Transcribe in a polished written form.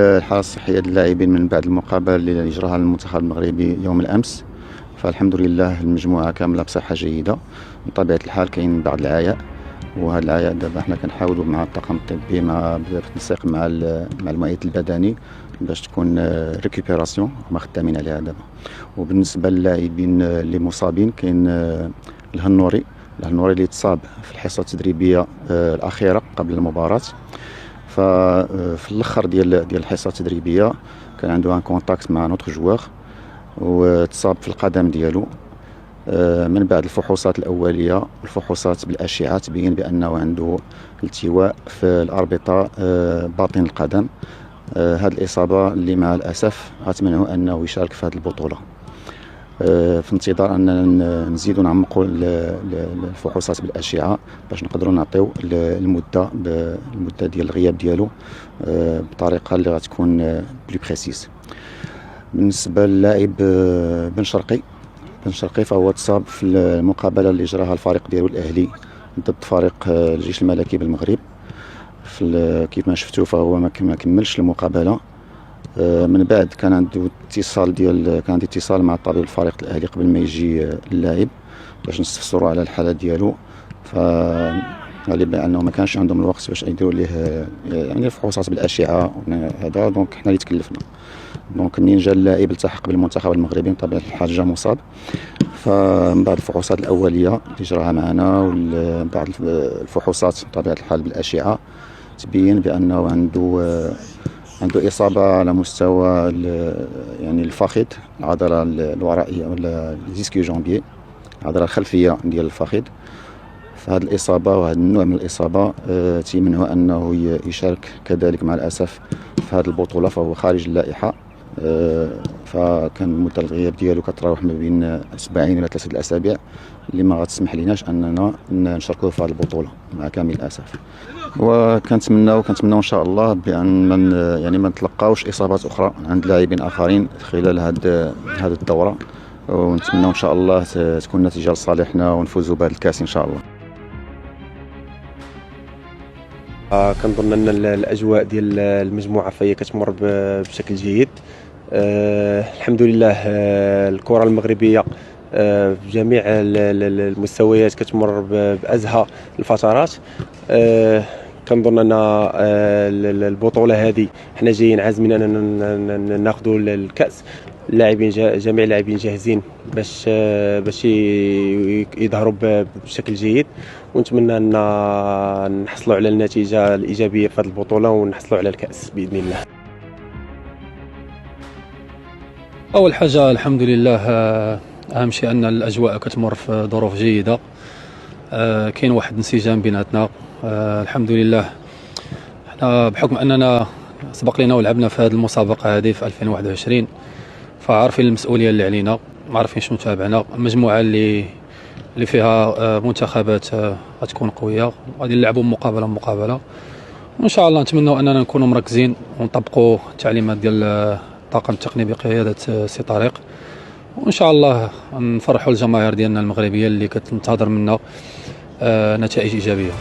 الحالة الصحية للاعبين من بعد المقابلة اللي أجراها المنتخب المغربي يوم الأمس، فالحمد لله المجموعة كاملة بصحة جيدة. بطبيعة الحال كاين بعض العياء، وهذا العياء دابا حنا كنحاولوا مع الطاقم الطبي بالتنسيق مع المعيد البدني باش تكون ريكوبيراسيون هما خدامين عليها دابا. وبالنسبة للاعبين اللي مصابين كاين الهنوري اللي تصاب في الحصة التدريبية الأخيرة قبل المباراة. ففي الاخر ديال الحصه التدريبيه كان عنده ان كونتاكت مع نوتر جوار وتصاب في القدم ديالو. من بعد الفحوصات الاوليه والفحوصات بالاشعه تبين بانه عنده التواء في الاربطه باطن القدم. هذه الاصابه اللي مع الاسف غتمنعه انه يشارك في هذه البطوله. في انتظار اننا نزيدوا نعمقوا الفحوصات بالاشعه باش نقدروا نعطيو المده ديال الغياب ديالو بطريقه اللي غتكون بلو بريسيس. بالنسبه للاعب بن شرقي فهو تصاب في المقابله اللي جراها الفريق ديالو الاهلي ضد فريق الجيش الملكي بالمغرب. كيف ما شفتوا فهو ما كملش المقابله. من بعد كان عنده اتصال مع طبيب الفريق الاهلي قبل ما يجي اللاعب باش نستفسروا على الحاله ديالو. قال بانه ما كانش عندهم الوقت باش يديروا ليه يعني الفحوصات بالاشعه هذا. دونك حنا اللي تكلفنا. دونك منين جا اللاعب التحق بالمنتخب المغربي بطبيعه الحال جا مصاب. فمن بعد الفحوصات الاوليه اللي جراها معنا ومن بعد الفحوصات بطبيعه الحال بالاشعه تبين بانه عنده إصابة على مستوى يعني الفخذ، العضلة الورائية ولا الديسكيو جامبيي، العضلة الخلفية ديال الفخذ. فهذه الإصابة وهذا النوع من الإصابة تيمنعه أنه يشارك كذلك مع الأسف في هذه البطولة، فهو خارج اللائحة. فكان مدة الغياب ديالو كتراوح ما بين 7 إلى 3 الأسابيع اللي ما غتسمح ليناش أننا نشاركوه في هذه البطولة مع كامل الأسف. وكنتمناو ان شاء الله بان ما نتلقاوش اصابات اخرى عند لاعبين اخرين خلال هذه الدوره، ونتمناو ان شاء الله تكون نتيجه لصالحنا ونفوزوا بهذا الكاس ان شاء الله. كنظن ان الاجواء ديال المجموعه فهي كتمر بشكل جيد. الحمد لله الكره المغربيه في جميع المستويات كتمر بأزهى الفترات. كنظن ان البطوله هذه حنا جايين عازمين اننا ناخذوا الكاس. جميع اللاعبين جاهزين باش يظهروا بشكل جيد، ونتمنى ان نحصلوا على النتيجه الايجابيه في هذه البطوله ونحصلوا على الكاس باذن الله. اول حاجه الحمد لله، اهم شيء ان الاجواء كتمر في ظروف جيده. كاين واحد انسجام بيناتنا. الحمد لله حنا بحكم اننا سبق لنا ولعبنا في هذه المسابقه هذه في 2021، فعارفين المسؤوليه اللي علينا، عارفين شنو تابعنا. المجموعه اللي فيها منتخبات غتكون قويه، غادي نلعبوا مقابله، وان شاء الله نتمنوا اننا نكونوا مركزين ونطبقوا التعليمات ديال الطاقم التقني بقياده سي طارق، وان شاء الله نفرحوا الجماهير ديالنا المغربيه اللي كتنتظر منا نتائج ايجابيه.